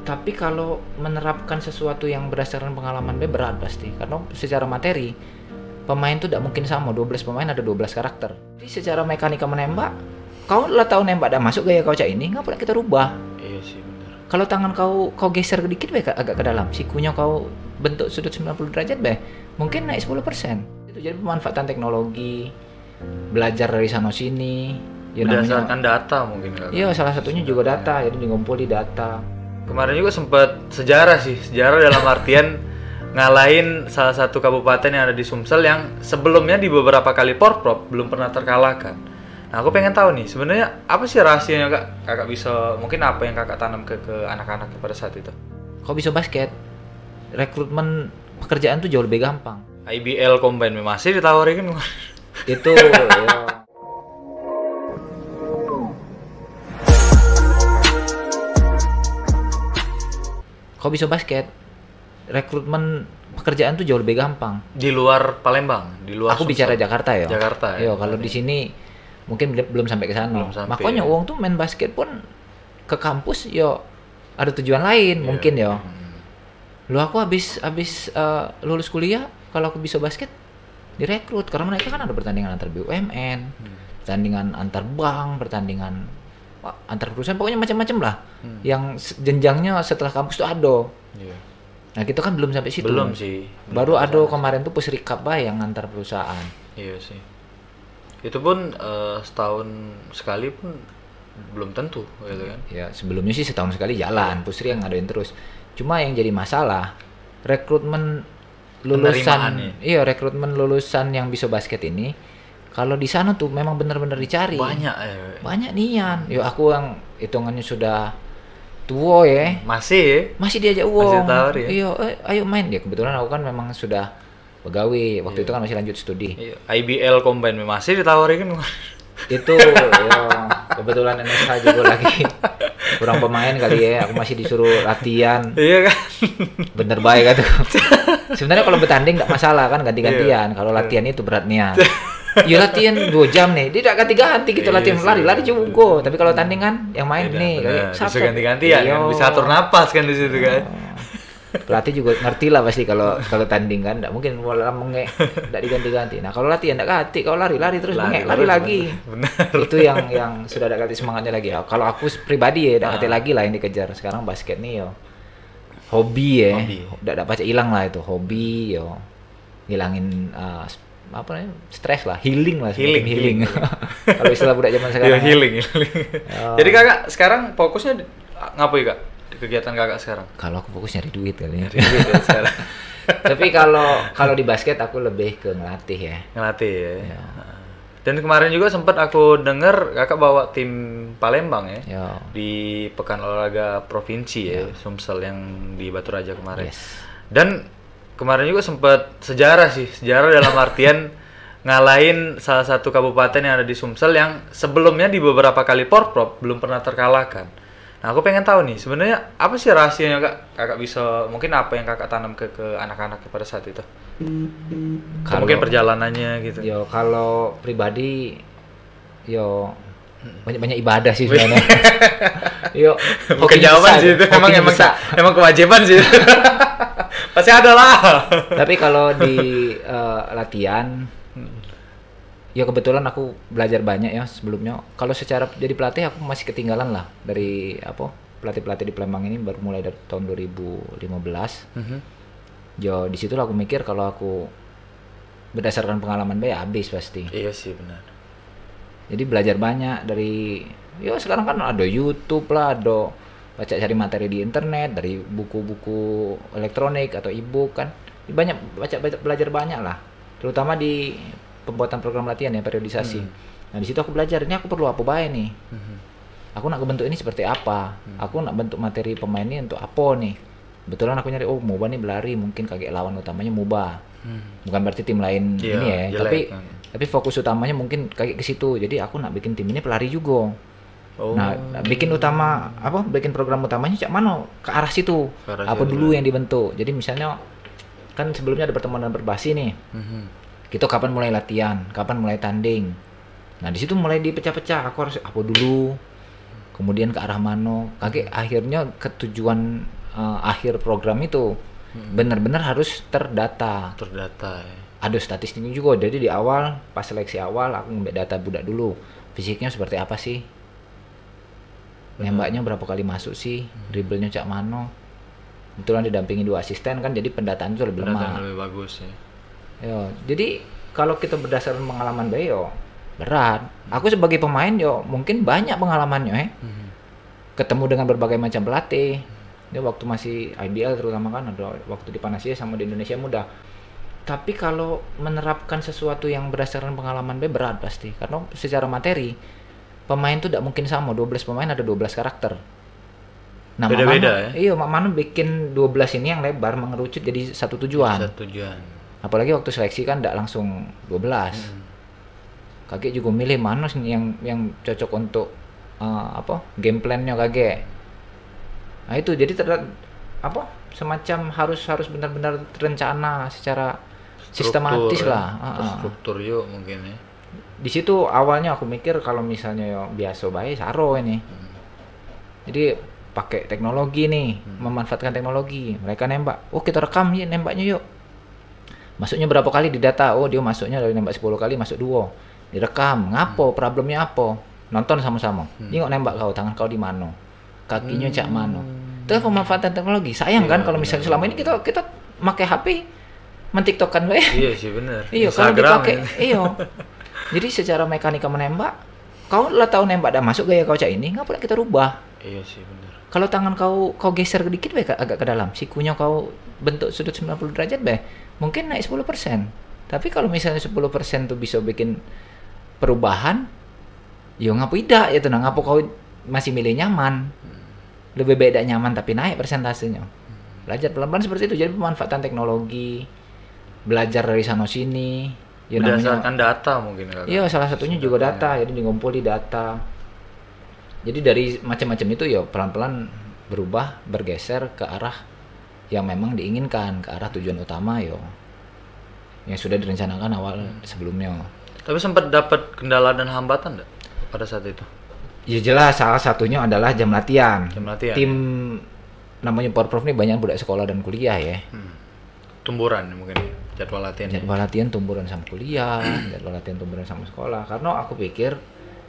Tapi kalau menerapkan sesuatu yang berdasarkan pengalaman B berat pasti. Karena secara materi pemain tuh tidak mungkin sama. 12 pemain ada 12 karakter. Jadi secara mekanika menembak, kau lah tahu nembak dan masuk gaya kau cak ini, nggak boleh kita rubah. Iya sih benar. Kalau tangan kau geser dikit be agak ke dalam, sikunya kau bentuk sudut 90 derajat be, mungkin naik 10%. Itu jadi pemanfaatan teknologi, belajar dari sana sini. Ya Berdasarkan data mungkin kan. Iya, salah satunya juga data, jadi ngumpuli data. Kemarin juga sempat sejarah dalam artian ngalahin salah satu kabupaten yang ada di Sumsel yang sebelumnya di beberapa kali Porprov belum pernah terkalahkan. Nah, aku pengen tahu nih, sebenarnya apa sih rahasianya kakak bisa, mungkin apa yang kakak tanam ke anak-anak pada saat itu? Kau bisa basket, rekrutmen pekerjaan tuh jauh lebih gampang. IBL Combine masih ditawarin Itu ya. Kau bisa basket, rekrutmen pekerjaan tuh jauh lebih gampang. Di luar Palembang, di luar Aku Sumsel. bicara Jakarta ya. Jakarta ya. Iya, kalau di sini mungkin belum sampai ke sana. Belum sampai, Makanya ya. uang tuh main basket pun ke kampus yo ada tujuan lain mungkin yo. Lu aku habis lulus kuliah, kalau aku bisa basket direkrut karena mereka kan ada pertandingan antar BUMN, pertandingan antar bank, pertandingan antar perusahaan, pokoknya macam-macam lah. Yang jenjangnya setelah kampus tuh ada. Iya. Nah, kita kan belum sampai situ. Belum sih. Baru ada kemarin tuh Pusrikap yang antar perusahaan. Iya sih. Itu pun setahun sekali pun belum tentu gitu kan. Ya, sebelumnya sih setahun sekali jalan, Pusri yang ngadain terus. Cuma yang jadi masalah rekrutmen lulusan, iya rekrutmen lulusan yang bisa basket ini, kalau di sana tuh memang benar-benar dicari. Banyak Banyak nian. Yo aku yang hitungannya sudah tua ya. Masih diajak uang. Masih tawar ya. Iya, ayo main. Ya kebetulan aku kan memang sudah pegawai. Waktu itu kan masih lanjut studi. Iya. IBL Combine masih ditawarin Itu ya, kebetulan NSH juga lagi kurang pemain kali ya. Aku masih disuruh latihan. Iya kan. Bener baik kan tuh. Sebenarnya kalau bertanding nggak masalah kan, ganti-gantian. Kalau latihan itu beratnya. Ya latihan 2 jam nih, dia tidak ganti-ganti gitu, latihan lari juga. Tapi kalau tanding kan yang main nih bisa ganti-gantian kan, bisa atur napas kan di situ kan. Pelatih juga ngerti lah pasti kalau tanding kan, tidak mungkin mengek tidak diganti-ganti. Nah kalau latihan tidak ganti, kalau lari terus mengek lari lagi. Benar. Itu yang sudah ada ganti semangatnya lagi. Ya, kalau aku pribadi ya tidak ganti lagi lah yang dikejar. Sekarang basket nih yo hobi ya, tidak dapat hilang lah itu hobi yo, ngilangin apa namanya, stres lah, healing. Kalau istilah budak zaman sekarang. Ya, healing. Jadi kakak sekarang fokusnya ngapain kak? Di kegiatan kakak sekarang? Kalau aku fokus nyari duit kali ya. Sekarang. Tapi kalau di basket aku lebih ke ngelatih ya. Ngelatih ya. Dan kemarin juga sempat aku dengar kakak bawa tim Palembang ya. Di Pekan Olahraga Provinsi ya, Sumsel yang di Batu Raja kemarin. Yes. Dan kemarin juga sempat sejarah dalam artian ngalahin salah satu kabupaten yang ada di Sumsel yang sebelumnya di beberapa kali Porprov belum pernah terkalahkan. Nah, aku pengen tahu nih, sebenarnya apa sih rahasianya kakak bisa, mungkin apa yang kakak tanam ke anak-anak pada saat itu? Mungkin perjalanannya gitu. Yo kalau pribadi yo banyak ibadah sih sebenarnya. Yo bukan jawaban sih itu, emang kewajiban sih. Pasti ada lah. Tapi kalau di latihan, ya kebetulan aku belajar banyak ya sebelumnya. Kalau secara jadi pelatih aku masih ketinggalan lah dari pelatih-pelatih di Palembang ini, baru mulai dari tahun 2015. Jo di situ aku mikir kalau aku berdasarkan pengalaman ya habis pasti. Iya sih benar. Jadi belajar banyak dari, ya sekarang kan ada YouTube lah, ada baca cari materi di internet, dari buku-buku elektronik atau e-book kan, banyak belajar banyak lah, terutama di pembuatan program latihan ya, periodisasi. Nah di situ aku belajar, ini aku perlu apa bae nih, aku nak bentuk ini seperti apa, aku nak bentuk materi pemain ini untuk apa nih. Kebetulan aku nyari MOBA nih berlari, mungkin kaget lawan utamanya MOBA, bukan berarti tim lain ini ya, jelek, tapi fokus utamanya mungkin kayak ke situ. Jadi aku nak bikin tim ini pelari juga. Nah, bikin program utamanya cak mana ke arah situ. Apa dulu yang dibentuk. Jadi misalnya kan sebelumnya ada pertemuan dan berbasi nih. Kita kapan mulai latihan, kapan mulai tanding. Nah, di situ mulai dipecah-pecah. Aku harus apa dulu. kemudian ke arah mano, kaki akhirnya ke tujuan akhir program itu benar-benar harus terdata. Terdata ya. Ada statistiknya juga, jadi di awal pas seleksi awal aku ngambil data budak dulu, fisiknya seperti apa sih, nembaknya berapa kali masuk sih, dribblenya cak mano. Kebetulan didampingi 2 asisten kan, jadi pendataan itu lebih Pendataan lemah. lebih bagus ya. Yo, jadi kalau kita berdasarkan pengalaman bae yo berat. Aku sebagai pemain yo mungkin banyak pengalamannya ketemu dengan berbagai macam pelatih. Dia waktu masih IBL terutama kan, ada waktu di Panasia sama di Indonesia Muda. Tapi kalau menerapkan sesuatu yang berdasarkan pengalaman bae berat pasti. Karena secara materi pemain tuh tidak mungkin sama, 12 pemain ada 12 karakter. Nah, Beda-beda ya? Iya, Mak Manu bikin 12 ini yang lebar mengerucut jadi satu tujuan. Satu tujuan. Apalagi waktu seleksi kan tidak langsung 12. Kakek juga milih mana yang cocok untuk game plan-nya kakek. Nah itu jadi semacam harus benar-benar terencana secara sistematis lah. Struktur yuk mungkin ya. Di situ awalnya aku mikir kalau misalnya ya biasa baik saro ini. Jadi pakai teknologi nih, memanfaatkan teknologi. Mereka nembak, oh kita rekam ya nembaknya yuk. Masuknya berapa kali di data? Oh dia masuknya dari nembak 10 kali masuk 2. Direkam, ngapo, problemnya apa? Nonton sama-sama. Tengok nembak kau, tangan kau di mana? Kakinya cak mana? Itu pemanfaatan teknologi. Sayang kan kalau misalnya selama ini kita pakai HP mentiktokan we. Iya sih benar. Iya, kalau dipakai iya. Jadi secara mekanika menembak, kau lah tahu nembak dah masuk gaya kau cak ini, ngapa kita rubah? Iya sih benar. Kalau tangan kau geser dikit be agak ke dalam, sikunya kau bentuk sudut 90 derajat be, mungkin naik 10%. Tapi kalau misalnya 10% tuh bisa bikin perubahan, yo ngapu tidak ya tenang, ngapu kau masih milih nyaman, lebih beda nyaman tapi naik persentasenya. Belajar pelan-pelan seperti itu, jadi pemanfaatan teknologi, belajar dari sana sini. Ya berdasarkan data mungkin kan? Iya, salah satunya juga data, jadi ngumpuli data. Jadi dari macam-macam itu ya pelan-pelan berubah, bergeser ke arah yang memang diinginkan, ke arah tujuan utama yo, yang sudah direncanakan awal sebelumnya. Tapi sempat dapat kendala dan hambatan enggak pada saat itu? Ya jelas, salah satunya adalah jam latihan. Tim namanya Porprov ini banyak budak sekolah dan kuliah ya. Tumburan mungkin jadwal latihan. Jadwal latihan tumburan sama kuliah, jadwal latihan tumburan sama sekolah. Karena aku pikir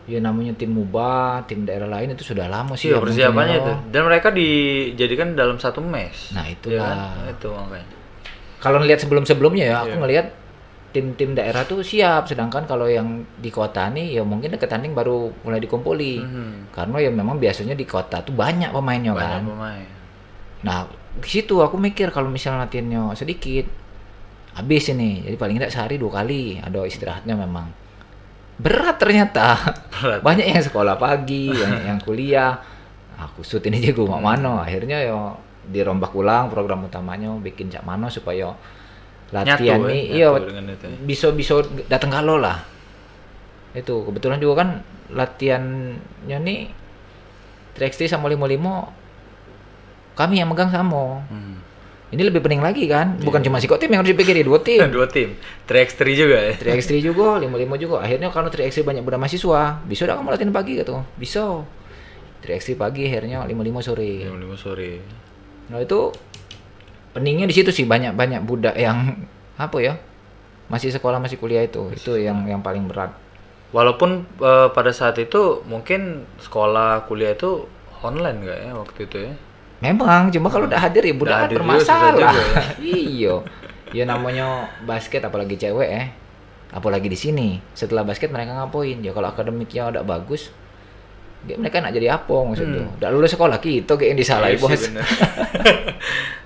ya namanya tim MUBA, tim daerah lain itu sudah lama sih. Iya, persiapannya itu. Dan mereka dijadikan dalam satu mes. Nah itulah. Ya kan? Itu makanya. Kalau ngelihat sebelum-sebelumnya ya, aku ngelihat tim-tim daerah tuh siap, sedangkan kalau yang di kota nih ya mungkin deket tanding baru mulai dikumpuli. Karena ya memang biasanya di kota tuh banyak pemainnya kan. Pemain. Nah, di situ aku mikir kalau misalnya latihannya sedikit habis ini. Jadi paling tidak sehari 2 kali ada istirahatnya memang. Berat ternyata. Banyak yang sekolah pagi, banyak yang kuliah. Aku shoot ini juga mak mano. Akhirnya ya dirombak ulang program utamanya, bikin cak mano supaya latihan nih iya bisa datang kalau lah. Itu kebetulan juga kan latihannya nih 3x3 sama 55 kami yang megang sama. Ini lebih pening lagi kan, bukan cuma psikotim yang harus dipikirin, 2 tim. 2 tim, 3x3 juga ya. 3x3 juga, 55 juga. Akhirnya kalau 3x3 banyak budak mahasiswa, bisa dah kamu latihan pagi gitu. Bisa. 3x3 pagi, akhirnya 55 sore. 55 sore. Nah itu peningnya di situ sih, banyak budak yang apa ya? Masih sekolah, masih kuliah itu. Itu yang paling berat. Walaupun pada saat itu mungkin sekolah kuliah itu online nggak ya waktu itu ya? Memang, cuma kalau udah hadir ya budak kan bermasalah. Ya. Iya. Ya namanya basket apalagi cewek apalagi di sini. Setelah basket mereka ngapain? Ya kalau akademiknya udah bagus, mereka nak jadi apa maksudnya? Udah lulus sekolah gitu kayak yang disalahin bos.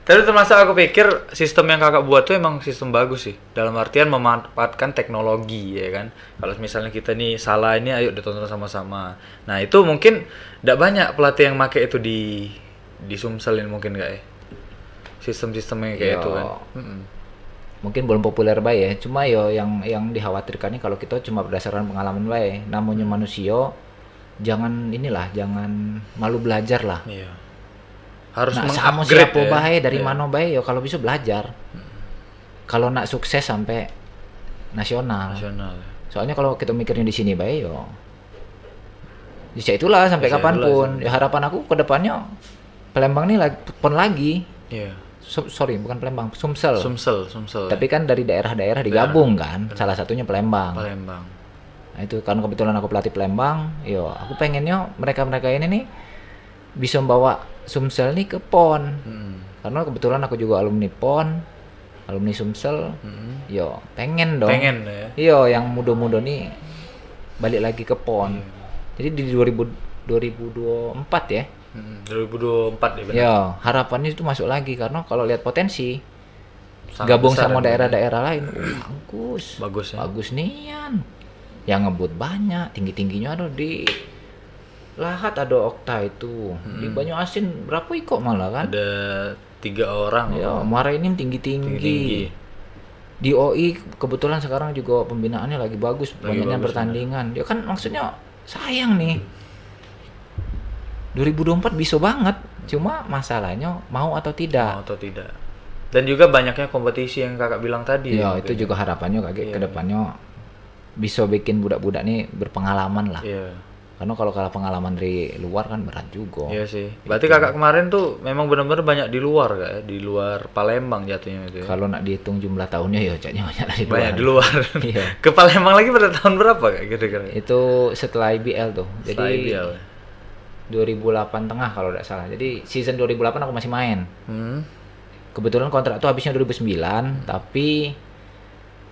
Tapi termasuk aku pikir sistem yang kakak buat tuh emang sistem bagus sih. Dalam artian memanfaatkan teknologi ya kan. Kalau misalnya kita nih salah ini ayo ditonton sama-sama. Nah itu mungkin tidak banyak pelatih yang pakai itu di Sumselin mungkin nggak ya? Sistem-sistemnya kayak itu kan. Mungkin belum populer bae ya. Cuma yo yang dikhawatirkan nih kalau kita cuma berdasarkan pengalaman bae. Namanya manusia jangan malu belajar lah. Iya. Harus sama siapa bae dari mana bae yo kalau bisa belajar. Kalau nak sukses sampai nasional. Ya. Soalnya kalau kita mikirnya di sini bae yo Bisa itulah sampai Bisa kapanpun. itulah. Ya harapan aku ke depannya Palembang nih lagi pon lagi. Iya. Sorry, bukan Palembang, Sumsel. Sumsel. Tapi kan dari daerah-daerah digabung kan. Salah satunya Palembang. Palembang. Nah, itu kan kebetulan aku pelatih Palembang. Yo, aku pengennya mereka-mereka ini nih bisa membawa Sumsel nih ke PON. Karena kebetulan aku juga alumni PON, alumni Sumsel. Yo, pengen dong. Pengen ya. Yo, yang muda-muda nih balik lagi ke PON. Jadi di 2024 ya. 2024 ya benar. Ya, harapannya itu masuk lagi karena kalau lihat potensi Sangat gabung besar sama ya, daerah-daerah lain, bagus. Bagus ya. Bagus nian. Yang ngebut banyak, tinggi-tingginya ada di Lahat ada Okta itu. Di Banyuasin berapa kok malah kan? Ada 3 orang. Ya, Muara ini tinggi-tinggi. Di OI kebetulan sekarang juga pembinaannya lagi bagus, banyaknya bagus, pertandingan. Ya kan maksudnya sayang nih. 2024 bisa banget, cuma masalahnya mau atau tidak. Mau atau tidak. Dan juga banyaknya kompetisi yang kakak bilang tadi. Ya, mungkin. itu juga harapannya ke depannya bisa bikin budak-budak nih berpengalaman lah. Iya. Karena kalau kalah pengalaman dari luar kan berat juga. Iya sih. Berarti kakak kemarin tuh memang benar-benar banyak di luar kak ya? Di luar Palembang jatuhnya itu ya. Kalau nak dihitung jumlah tahunnya ya caknya banyak dari luar. Banyak di luar. Iya. Ke Palembang lagi pada tahun berapa kak kira-kira? Itu setelah IBL tuh. Setelah Jadi IBL. 2008 tengah kalau tidak salah. Jadi season 2008 aku masih main. Kebetulan kontrak tuh habisnya 2009, tapi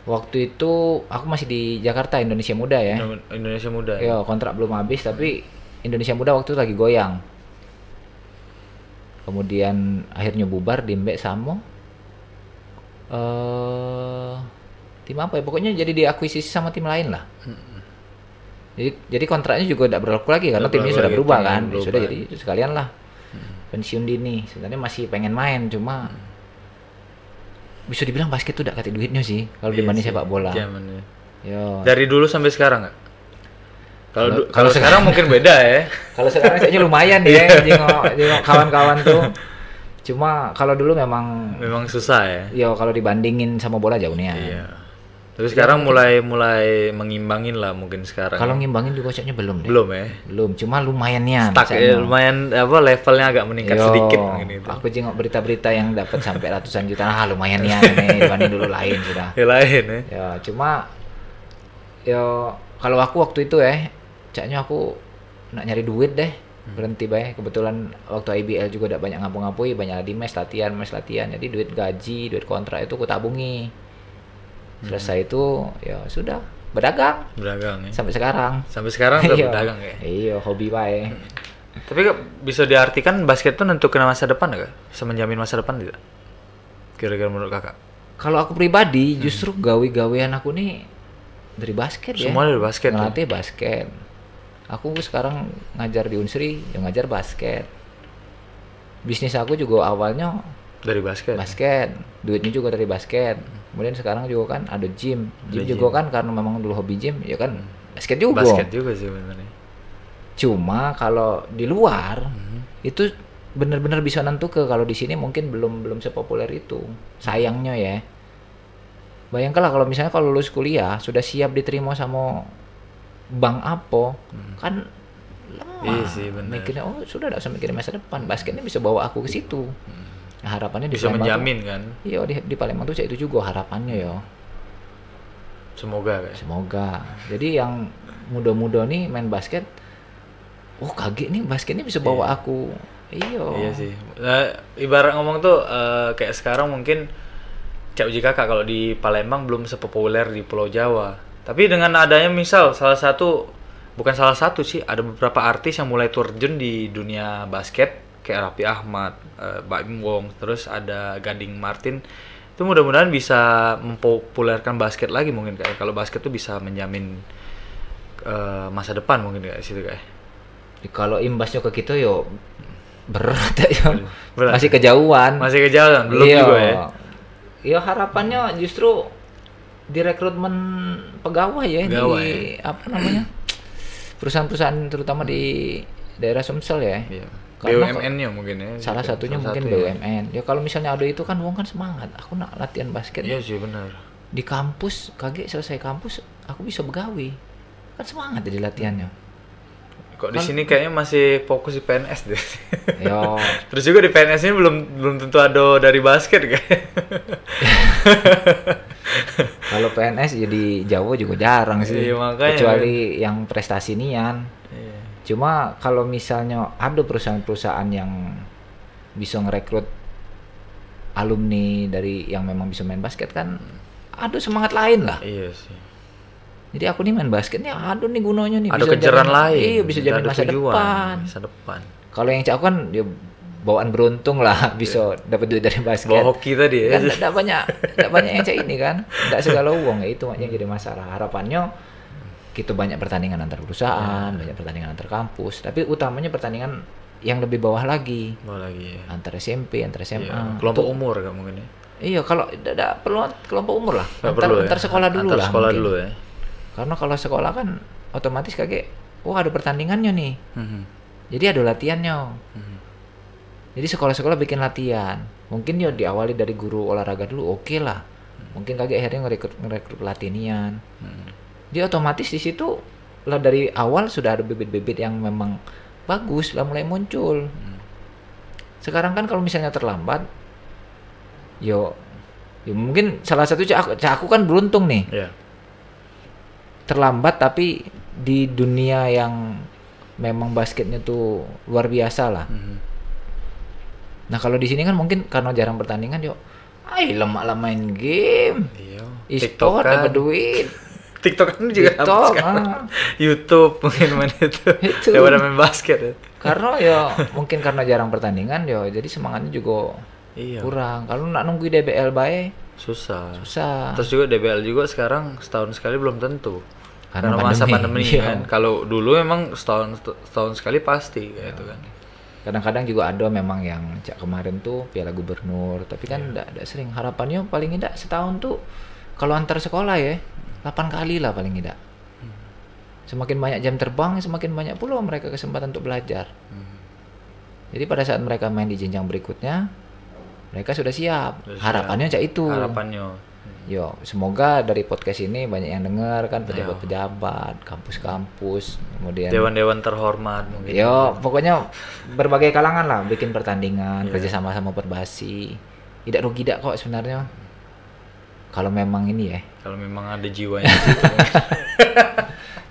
waktu itu aku masih di Jakarta, Indonesia Muda ya. Indonesia Muda. Ya, kontrak belum habis tapi Indonesia Muda waktu itu lagi goyang. Kemudian akhirnya bubar di Mbek Samo. Tim apa ya? Pokoknya jadi diakuisisi sama tim lain lah. Jadi kontraknya juga tidak berlaku lagi karena Tidak timnya berlaku sudah lagi, berubah timnya kan. berubah. Sudah jadi itu sekalian lah. Pensiun dini. Sebenarnya masih pengen main cuma bisa dibilang basket tuh udah kate duitnya sih kalau Iya dibanding sih, sepak bola. zamannya. Yo. Dari dulu sampai sekarang nggak? Kalau Kalau sekarang mungkin beda ya. Kalau sekarang kayaknya lumayan ya jengok kawan-kawan tuh. Cuma kalau dulu memang Memang susah ya. ya kalau dibandingin sama bola jauh nih ya. Iya. Tapi sekarang mulai mengimbangin lah mungkin sekarang. Kalau ya. ngimbangin juga kayaknya belum deh. Belum ya. Belum, cuma lumayan nian. Tak ya, lumayan apa levelnya agak meningkat Yo, sedikit mungkin itu. aku jengok berita-berita yang dapat sampai ratusan juta. Nah, lumayan nian nih dibanding dulu lain sudah. Ya lain ya. Ya, cuma ya kalau aku waktu itu caknya aku nak nyari duit deh. Berhenti bae. Kebetulan waktu IBL juga udah banyak ngapung-ngapui, banyak di mes latihan. Jadi duit gaji, duit kontrak itu aku tabungi. Selesai itu ya sudah berdagang Berdagang ya. sampai sekarang. Sampai sekarang tetap Iya. berdagang ya. Iya, hobi bae. Tapi Kak, bisa diartikan basket itu nentukan masa depan nggak? Bisa menjamin masa depan tidak? Kira-kira menurut kakak? Kalau aku pribadi justru gawe-gawean aku nih dari basket ya. Semua dari basket. Ya? Ngelatih basket. Aku sekarang ngajar di Unsri, ya ngajar basket. Bisnis aku juga awalnya Dari basket. basket, duitnya juga dari basket. Kemudian sekarang juga kan ada gym. Gym juga kan karena memang dulu hobi gym, ya kan basket juga. Basket juga sih benernya. Cuma kalau di luar itu benar-benar bisa nentu ke kalau di sini mungkin belum sepopuler itu. Sayangnya ya. Bayangkanlah kalau misalnya kalau lulus kuliah sudah siap diterima sama bank apa, kan lemah. Iya sih, benar. Mikirnya sudah tidak usah mikirin masa depan. Basket ini bisa bawa aku ke situ. Nah, harapannya di Bisa Palembang menjamin kan? tuh, iya di Palembang tuh itu juga harapannya ya. Semoga kayak. Semoga. Jadi yang muda-muda nih main basket, kaget nih basket ini bisa bawa aku. Iya sih. Ibarat ngomong tuh kayak sekarang mungkin Cak Uji Kakak kalau di Palembang belum sepopuler di Pulau Jawa. Tapi dengan adanya misal bukan salah satu sih, ada beberapa artis yang mulai terjun di dunia basket kayak Raffi Ahmad, Baim Wong, terus ada Gading Martin. Itu mudah-mudahan bisa mempopulerkan basket lagi mungkin kayak kalau basket tuh bisa menjamin masa depan mungkin kayak situ kayak. Kalau imbasnya ke kita yo berat ya. Berat. Masih kejauhan. Masih kejauhan, belum Iya. juga ya. Ya harapannya justru di rekrutmen pegawai ya Pegawai. di apa namanya? Perusahaan-perusahaan terutama di daerah Sumsel ya. Iya. Karena BUMN-nya mungkin ya. salah satunya mungkin BUMN. Ya kalau misalnya ada itu kan uang kan semangat. Aku nak latihan basket. Iya sih benar. Di kampus, kaget selesai kampus, aku bisa begawi. Kan semangat jadi latihannya. Kok di sini kayaknya masih fokus di PNS deh. Yo, Terus juga di PNS ini belum tentu ada dari basket kayak. kalau PNS jadi Jawa juga jarang sih. Iya, makanya. Kecuali yang prestasi nian. Iya. Cuma kalau misalnya ada perusahaan-perusahaan yang bisa ngerekrut alumni dari yang memang bisa main basket kan, ada semangat lain lah. Iya sih. Jadi aku nih main basketnya, aduh nih gunanya nih. Ada bisa kejaran jadi- lain. Iya, bisa jadi Ada masa tujuan, depan. Masa depan. Kalau yang cak kan ya bawaan beruntung lah bisa dapat duit dari basket. Bawa hoki tadi ya. Kan tidak banyak yang cak ini kan. Tidak segala uang ya, itu makanya jadi masalah. Harapannya kita banyak pertandingan antar perusahaan, banyak pertandingan antar kampus, tapi utamanya pertandingan yang lebih bawah lagi. Bawa lagi ya. Antar SMP, antar SMA. Iya. Kelompok umur kan mungkin ya. Iya, kalau tidak perlu kelompok umur lah. Nggak perlu ya. Antar sekolah dulu Antar lah. sekolah mungkin. dulu ya. Karena kalau sekolah kan otomatis kaget, wah ada pertandingannya nih. Mhm. Jadi ada latihannya. Mhm. Jadi sekolah-sekolah bikin latihan. Mungkin ya diawali dari guru olahraga dulu, oke lah. Mungkin kaget akhirnya ngerekrut pelatihan. Mhm. Dia otomatis di situ lah dari awal sudah ada bibit-bibit yang memang bagus lah mulai muncul. Sekarang kan kalau misalnya terlambat, yo mungkin salah satu cak aku kan beruntung nih. Iya. Terlambat tapi di dunia yang memang basketnya tuh luar biasa lah. Mhm. Nah kalau di sini kan mungkin karena jarang pertandingan, yo, lemak lah main game, Iya. e-sport dapat duit, TikTok kan juga TikTok, habis sekarang. YouTube mungkin main itu. Itu. Daripada main basket ya. karena ya mungkin karena jarang pertandingan, yo jadi semangatnya juga Iya. kurang. Kalau nak nunggu DBL bae Susah. susah. Terus juga DBL juga sekarang setahun sekali belum tentu. Karena Karena masa pandemi. pandemi Iya. kan. Kalau dulu emang setahun sekali pasti kayak itu kan. Kadang-kadang juga ada memang yang cak kemarin tuh Piala Gubernur, tapi kan Iya. tidak sering. Harapannya paling tidak setahun tuh kalau antar sekolah ya 8 kali lah paling tidak. Semakin banyak jam terbang, semakin banyak pula mereka kesempatan untuk belajar. Jadi pada saat mereka main di jenjang berikutnya, mereka sudah siap. Sudah siap. Harapannya cak itu. Harapannya. Yo, semoga dari podcast ini banyak yang dengar kan, pejabat-pejabat, kampus-kampus, kemudian Dewan-dewan terhormat mungkin. yo pokoknya berbagai kalangan lah bikin pertandingan, kerja sama Perbasi. Tidak rugi tidak kok sebenarnya. Kalau memang ini ya. Kalau memang ada jiwanya di situ.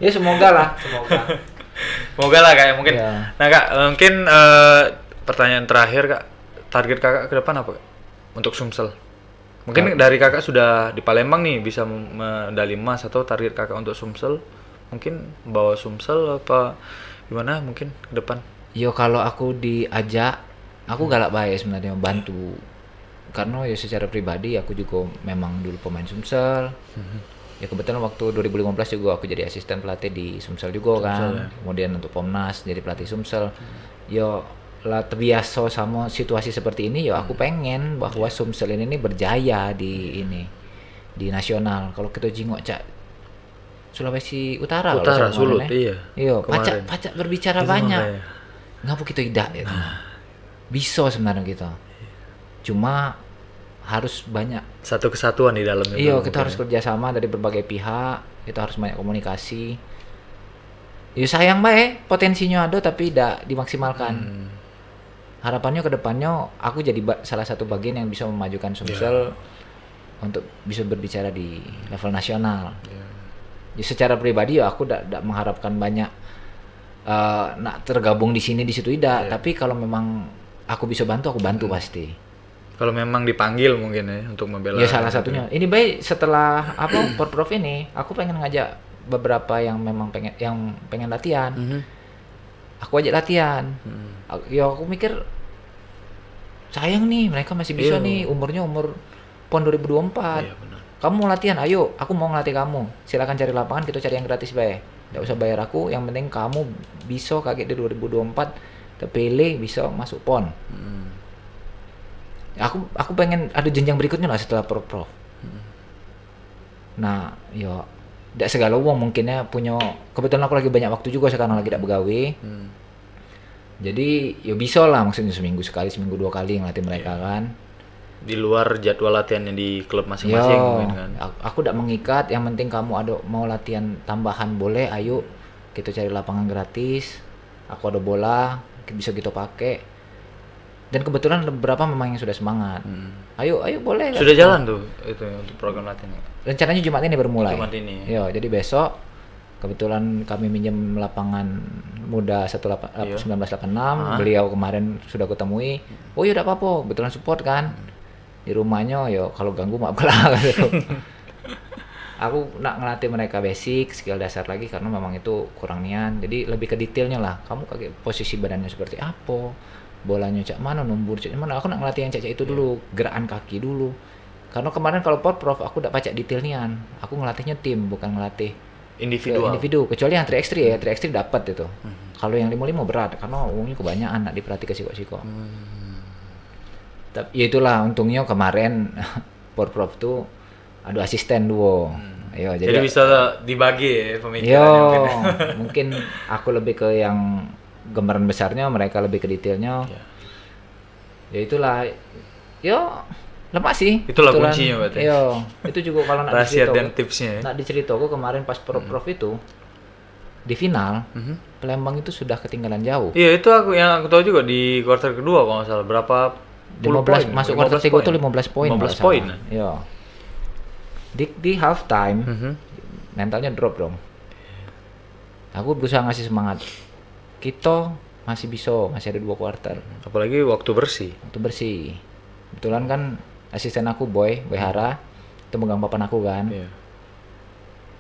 Ya semoga lah, semoga. Semoga lah kayak mungkin. Iya. Nah Kak, mungkin pertanyaan terakhir Kak, target Kakak ke depan apa Kak? Untuk Sumsel. Mungkin dari Kakak sudah di Palembang nih bisa medali emas, atau target Kakak untuk Sumsel mungkin bawa Sumsel apa gimana mungkin ke depan? Yo kalau aku diajak, aku galak baik sebenarnya bantu. Karena ya secara pribadi aku juga memang dulu pemain Sumsel. Ya kebetulan waktu 2015 juga aku jadi asisten pelatih di Sumsel juga kan. ya. Kemudian untuk Pomnas jadi pelatih Sumsel. Yo lah terbiasa sama situasi seperti ini, ya aku pengen bahwa Sumsel ini berjaya di nasional. Kalau kita jingok cak Sulawesi Utara kalau Utara saya Sulut, kemarin, ya. iya. Iya, Kemarin. pacak berbicara Itu banyak. makanya. Ngapa kita tidak ya? Bisa sebenarnya kita. Cuma harus banyak. Satu kesatuan di dalamnya. Iya, dulu kita harus mungkin kerjasama dari berbagai pihak. Kita harus banyak komunikasi. Ya sayang bae, potensinya ada tapi tidak dimaksimalkan. Harapannya ke depannya aku jadi salah satu bagian yang bisa memajukan Sumsel untuk bisa berbicara di level nasional. Ya, secara pribadi ya aku tidak mengharapkan banyak nak tergabung di sini di situ tidak, tapi kalau memang aku bisa bantu, aku bantu pasti. Kalau memang dipanggil mungkin ya untuk membela. Ya salah satunya. Ini baik setelah Porprov ini, aku pengen ngajak beberapa yang memang pengen latihan. Aku ajak latihan. Ya aku mikir sayang nih mereka masih bisa nih, umurnya umur PON 2024. Iya, benar. Kamu mau latihan, ayo aku mau ngelatih kamu. Silakan cari lapangan, kita cari yang gratis bae. Nggak usah bayar aku, yang penting kamu bisa kaget di 2024 terpilih bisa masuk PON. Aku pengen ada jenjang berikutnya lah setelah Porprov. Nah, ya tidak segala uang mungkinnya punya. Kebetulan aku lagi banyak waktu juga sekarang, lagi tidak begawe. Jadi ya bisa lah, maksudnya seminggu sekali, seminggu 2 kali ngelatih mereka kan. Di luar jadwal latihannya di klub masing-masing mungkin kan. Aku tidak mengikat, yang penting kamu ada mau latihan tambahan boleh, ayo kita cari lapangan gratis. aku ada bola bisa kita pakai. Dan kebetulan beberapa memang yang sudah semangat. Ayo boleh. Sudah jalan tuh itu untuk program latihan. Rencananya Jumat ini bermulai. Jumat ini. Yo, jadi besok kebetulan kami minjem lapangan muda 1986. Beliau kemarin sudah kutemui. Oh iya, tidak apa-apa. Kebetulan support kan. Di rumahnya, yo kalau ganggu maaf lah. Gitu. Aku nak ngelatih mereka basic, skill dasar lagi karena memang itu kurang nian. Jadi lebih ke detailnya lah. Kamu kayak posisi badannya seperti apa, bolanya cak mana, numbur cak mana. Aku nak ngelatih yang cak itu dulu, gerakan kaki dulu. Karena kemarin kalau prof aku udah pacak detail nian. Aku ngelatihnya tim, bukan ngelatih individu. Kecuali yang 3x3 ya, 3x3 dapat itu. Kalau yang 55 berat karena uangnya kebanyakan nak diperhatikan siko-siko. Tapi ya itulah untungnya kemarin prof tuh ada asisten duo. Jadi bisa dibagi ya pemikirannya. Mungkin aku lebih ke yang gambaran besarnya, mereka lebih ke detailnya. Ya itulah. Lepas sih. Itulah kuncinya berarti. Itu juga kalau nak rahasia dan tipsnya. Nak diceritaku kemarin pas prof itu di final, Palembang itu sudah ketinggalan jauh. Iya, itu yang aku tahu juga di kuarter kedua kalau nggak salah berapa 15 masuk kuarter 3 itu 15 poin. 15 poin. Iya. Di half time mentalnya drop dong. Aku berusaha ngasih semangat. Kita masih ada 2 kuarter. Apalagi waktu bersih. Kebetulan kan asisten aku Boy Hara itu megang papan aku kan.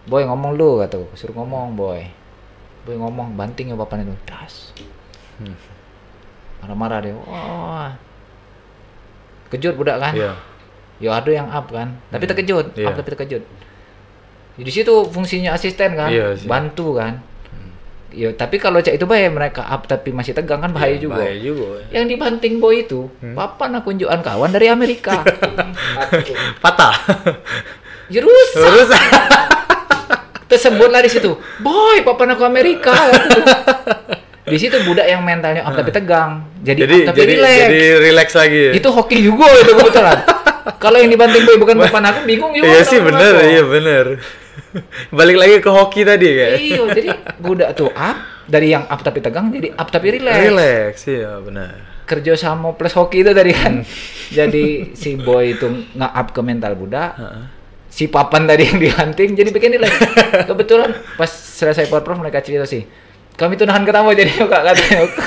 Boy ngomong lu kata, suruh ngomong Boy ngomong, banting ya papan itu, das. Marah-marah dia. Wah. Kejut budak kan? Ya ada yang up kan, tapi terkejut. Up tapi terkejut. Di situ fungsinya asisten kan, bantu kan. Ya, tapi kalau cak itu bahaya, mereka up tapi masih tegang kan bahaya juga. Yang dibanting Boy itu, papan aku unjukan kawan dari Amerika. Patah. Ya rusak. Tersebutlah di situ, Boy, papan aku Amerika. Di situ budak yang mentalnya up tapi tegang, jadi up tapi relax lagi. Itu hoki juga itu kebetulan. Kalau yang dibanting Boy bukan papan aku, bingung juga. Iya sih bener. Balik lagi ke hoki tadi kan. Iya, jadi budak tuh up dari yang up tapi tegang jadi up tapi relax. Iya benar. Kerja sama plus hoki itu tadi kan. Jadi si Boy itu nge-up ke mental budak. Si papan tadi yang dibanting jadi bikin relax. Kebetulan pas selesai prof mereka cerita sih. Kami tuh nahan ketawa jadi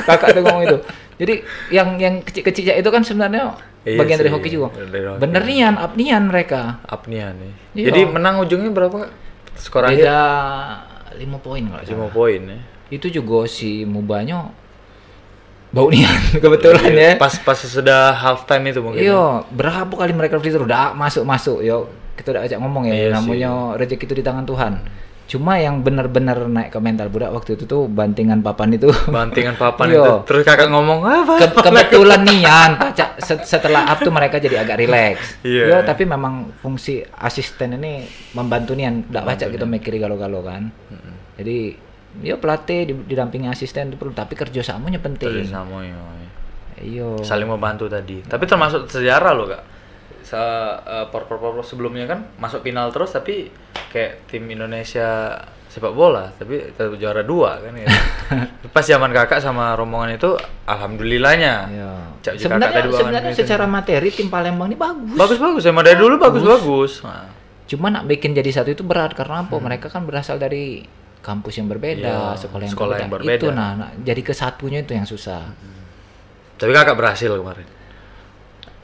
kakak tuh ngomong itu. Jadi yang kecil-kecil itu kan sebenarnya bagian dari hoki juga. Bener nian, up nian mereka. Up nian nih. Jadi menang ujungnya berapa? Skor akhir? Beda 5 poin kalau 5 poin ya. Itu juga si Mubanya bau nian kebetulan ya. Pas sudah half time itu mungkin. Iya, berapa kali mereka itu udah masuk. Yo, kita udah ajak ngomong ya, namanya rezeki itu di tangan Tuhan. Cuma yang benar-benar naik ke mental budak waktu itu tuh bantingan papan itu. Itu. Terus kakak ngomong apa? Kebetulan nian, setelah up tuh mereka jadi agak relax. Yo, tapi memang fungsi asisten ini membantu nian, enggak baca gitu mikir galau-galau kan. Jadi, yo pelatih didampingi asisten itu perlu, tapi kerjasamanya penting. Iya. Saling membantu tadi. Tapi termasuk sejarah loh, Kak. Por sebelumnya kan masuk final terus tapi kayak tim Indonesia sepak bola tapi juara 2 kan ya. Pas zaman kakak sama rombongan itu alhamdulillahnya. Sebenarnya secara materi tim Palembang ini bagus. Emang dari dulu bagus. Nah. Cuma nak bikin jadi satu itu berat karena apa? Mereka kan berasal dari kampus yang berbeda, sekolah yang berbeda. Itu jadi kesatunya itu yang susah. Tapi kakak berhasil kemarin.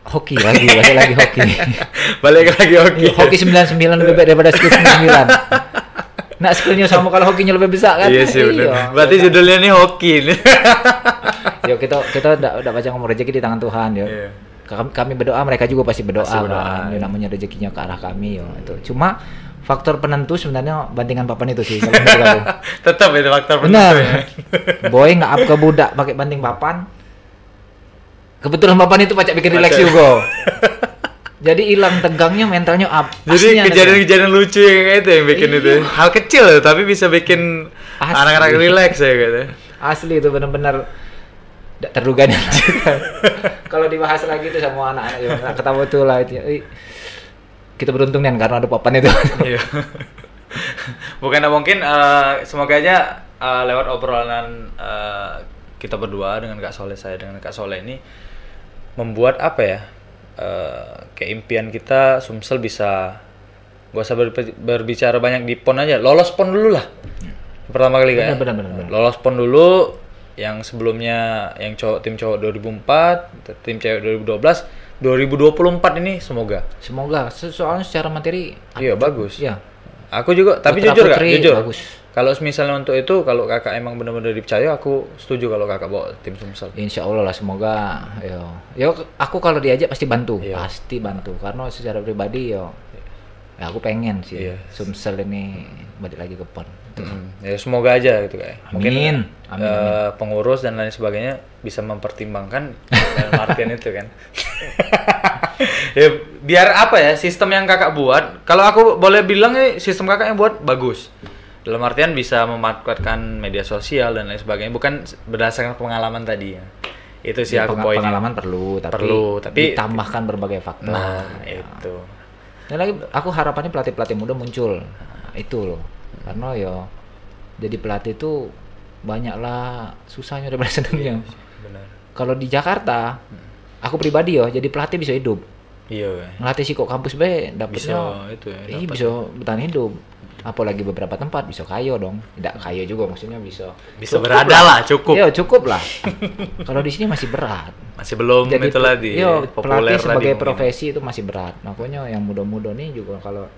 Hoki lagi, balik lagi hoki. Hoki 99 lebih baik daripada skill 99. Nah, skillnya sama kalau hokinya lebih besar kan? Iya sih benar. Berarti judulnya nih hoki nih. Yo kita udah baca ngomong rezeki di tangan Tuhan yo. Kami berdoa, mereka juga pasti berdoa kan. Namanya rezekinya ke arah kami yo itu. Cuma faktor penentu sebenarnya bantingan papan itu sih. Tetap itu faktor penentu ya. Boy nge-up ke budak pakai banting papan. Kebetulan papan itu pacak bikin relax juga. Jadi hilang tegangnya, mentalnya up. Jadi kejadian-kejadian lucu yang kayak itu yang bikin itu. Hal kecil tapi bisa bikin anak-anak relax ya gitu. Asli itu benar-benar tidak terduga nih. Kalau dibahas lagi itu sama anak-anak yang ketawa tuh lah itu. Kita beruntung nih karena ada papan itu. Bukan mungkin semoga aja lewat obrolan kita berdua dengan Kak Soleh, saya dengan Kak Soleh ini membuat apa ya? Kayak impian kita Sumsel bisa gak usah berbicara banyak di PON aja, lolos PON dulu lah. Pertama kali Kak. Benar. Lolos PON dulu, yang sebelumnya yang tim cowok 2004, tim cewek 2012, 2024 ini semoga. Soalnya secara materi Iya bagus. Iya. Aku juga, tapi Putra jujur Kak, putri jujur. bagus. Kalau misalnya untuk itu, kalau kakak emang benar-benar dipercaya, aku setuju kalau kakak bawa tim Sumsel. Insya Allah lah, semoga. Yo, aku kalau diajak pasti bantu, Iya. pasti bantu. Karena secara pribadi ya aku pengen sih Iya. Sumsel ini balik lagi ke PON. Ya semoga aja gitu Kak. Mungkin Amin. pengurus dan lain sebagainya bisa mempertimbangkan dalam artian itu kan. Ya, biar apa ya sistem yang kakak buat, kalau aku boleh bilang sistem kakak yang buat bagus dalam artian bisa memanfaatkan media sosial dan lain sebagainya, bukan berdasarkan pengalaman tadi ya. Itu sih Ya, aku poinnya. pengalaman perlu, tapi tapi ditambahkan berbagai faktor. nah Ya. itu Dan lagi aku harapannya pelatih muda muncul. Itu loh. Karena ya jadi pelatih itu banyaklah susahnya daripada senangnya. benar. Kalau di Jakarta, aku pribadi ya jadi pelatih bisa hidup. Iya Kak. Ngelatih psiko kampus B dapetnya Bisa itu ya, iya dapat. bisa bertahan hidup. Apalagi beberapa tempat bisa kayo dong. Tidak kayo juga maksudnya bisa cukup berada lah, cukup. Iya, cukup lah. Kalau di sini masih berat. Masih belum itu lagi Iya, populer pelatih sebagai tadi mungkin. profesi itu masih berat. Makanya yang muda-muda nih juga kalau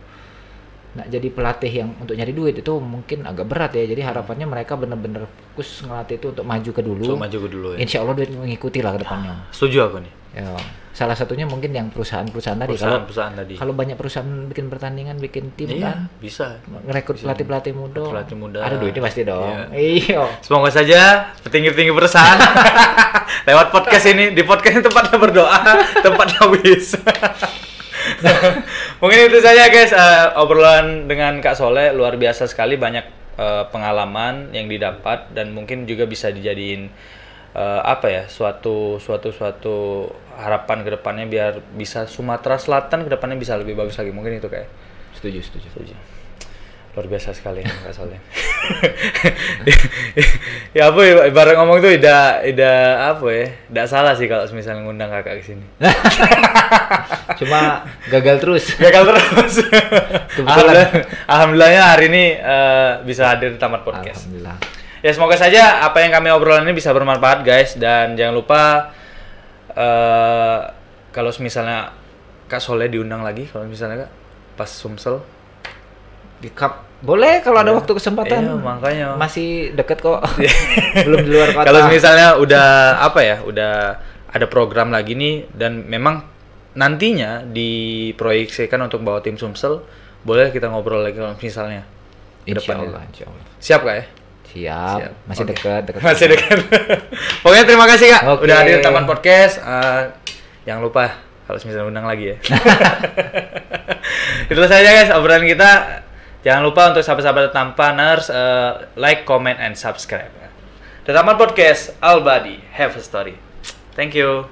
nak jadi pelatih yang untuk nyari duit itu mungkin agak berat ya. Jadi harapannya mereka benar-benar fokus ngelatih itu untuk maju ke dulu. So, maju ke dulu ya. Insya Allah duit mengikuti lah ke depannya. Setuju aku nih. Ya, salah satunya mungkin yang perusahaan-perusahaan tadi. Perusahaan tadi. Kalau banyak perusahaan bikin pertandingan, bikin tim Iya, kan, bisa. ngerekrut pelatih-pelatih muda. Pelatih muda. Ada duitnya pasti dong. Iya. Iya. Semoga saja petinggi-petinggi perusahaan lewat podcast ini, di podcast ini tempatnya berdoa, tempatnya wish. Mungkin itu saja guys, obrolan dengan Kak Soleh luar biasa sekali, banyak pengalaman yang didapat dan mungkin juga bisa dijadiin apa ya, suatu harapan ke depannya biar bisa Sumatera Selatan ke depannya bisa lebih bagus lagi, mungkin itu kayak. Setuju. Luar biasa sekali Kak Soleh. Ya apa ya, ibarat ngomong tuh tidak apa ya, tidak salah sih kalau misalnya ngundang kakak ke sini. Cuma gagal terus. Gagal terus. Kebetulan. Alhamdulillahnya hari ini bisa hadir di Tamat Podcast. Alhamdulillah. Ya semoga saja apa yang kami obrolan ini bisa bermanfaat guys, dan jangan lupa kalau misalnya Kak Soleh diundang lagi, kalau misalnya Kak pas Sumsel Di cup boleh kalau ada waktu kesempatan. Iya, makanya. Masih deket kok. Belum di luar kota. Kalau misalnya udah apa ya, udah ada program lagi nih dan memang nantinya diproyeksikan untuk bawa tim Sumsel, boleh kita ngobrol lagi kalau misalnya ke depannya. Insya Allah. Siap Kak ya? Siap. Masih Oke. dekat. Masih dekat. Pokoknya terima kasih Kak Oke. udah hadir di Taman Podcast. Jangan lupa kalau misalnya undang lagi ya. Itu saja guys obrolan kita. Jangan lupa untuk sahabat-sahabat Tampaners like, comment, and subscribe. The Taman Podcast, all body have a story. Thank you.